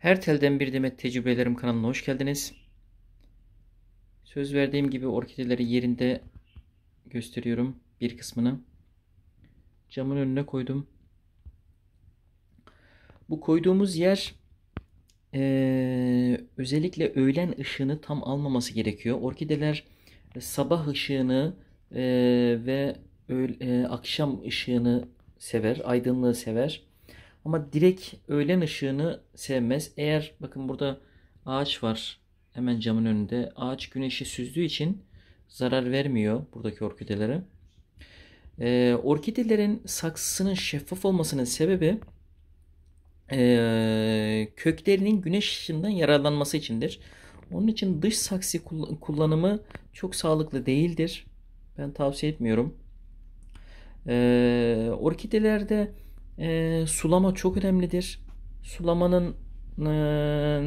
Her telden bir demet tecrübelerim kanalına hoş geldiniz. Söz verdiğim gibi orkideleri yerinde gösteriyorum bir kısmını. Camın önüne koydum. Bu koyduğumuz yer özellikle öğlen ışığını tam almaması gerekiyor. Orkideler sabah ışığını ve akşam ışığını sever, aydınlığı sever. Ama direkt öğlen ışığını sevmez. Eğer bakın burada ağaç var hemen camın önünde. Ağaç güneşi süzdüğü için zarar vermiyor buradaki orkidelere. Orkidelerin saksısının şeffaf olmasının sebebi köklerinin güneş ışığından yararlanması içindir. Onun için dış saksı kullanımı çok sağlıklı değildir. Ben tavsiye etmiyorum. Orkidelerde sulama çok önemlidir. Sulamanın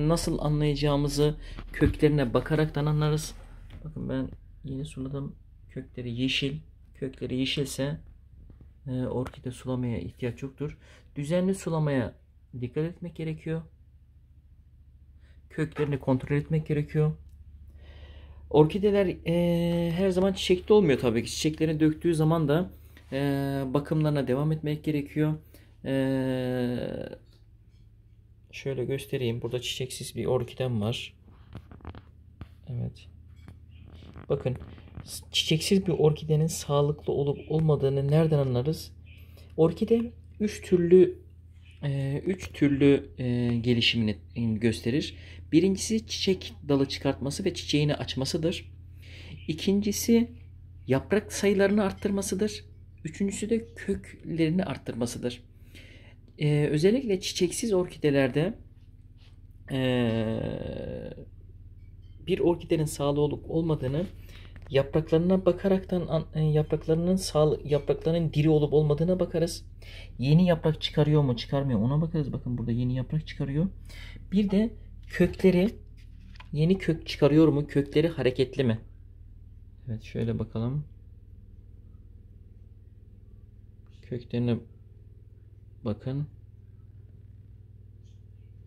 nasıl anlayacağımızı köklerine bakaraktan anlarız. Bakın ben yeni suladım. Kökleri yeşil. Kökleri yeşilse orkide sulamaya ihtiyaç yoktur. Düzenli sulamaya dikkat etmek gerekiyor. Köklerini kontrol etmek gerekiyor. Orkideler her zaman çiçekli olmuyor tabii ki. Çiçeklerini döktüğü zaman da bakımlarına devam etmek gerekiyor. Şöyle göstereyim. Burada çiçeksiz bir orkidem var. Evet. Bakın çiçeksiz bir orkidenin sağlıklı olup olmadığını nereden anlarız? Orkide 3 türlü gelişimini gösterir. Birincisi çiçek dalı çıkartması ve çiçeğini açmasıdır. İkincisi yaprak sayılarını arttırmasıdır. Üçüncüsü de köklerini arttırmasıdır. Özellikle çiçeksiz orkidelerde bir orkidenin sağlığı olup olmadığını yapraklarına bakaraktan yapraklarının diri olup olmadığına bakarız. Yeni yaprak çıkarıyor mu çıkarmıyor ona bakarız. Bakın burada yeni yaprak çıkarıyor. Bir de kökleri yeni kök çıkarıyor mu? Kökleri hareketli mi? Evet şöyle bakalım. Köklerine bakın.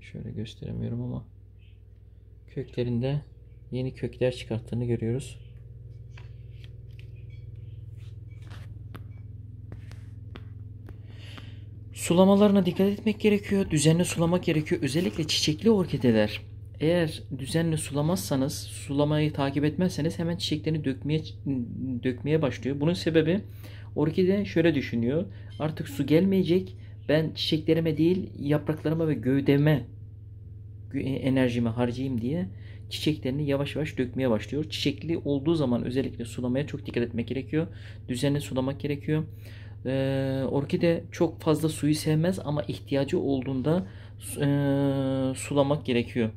Şöyle gösteremiyorum ama köklerinde yeni kökler çıkarttığını görüyoruz. Sulamalarına dikkat etmek gerekiyor. Düzenli sulamak gerekiyor. Özellikle çiçekli orkideler. Eğer düzenli sulamazsanız, sulamayı takip etmezseniz hemen çiçeklerini dökmeye başlıyor. Bunun sebebi orkide şöyle düşünüyor. Artık su gelmeyecek. Ben çiçeklerime değil, yapraklarıma ve gövdeme enerjimi harcayayım diye çiçeklerini yavaş yavaş dökmeye başlıyor. Çiçekli olduğu zaman özellikle sulamaya çok dikkat etmek gerekiyor. Düzenli sulamak gerekiyor. Orkide çok fazla suyu sevmez ama ihtiyacı olduğunda sulamak gerekiyor.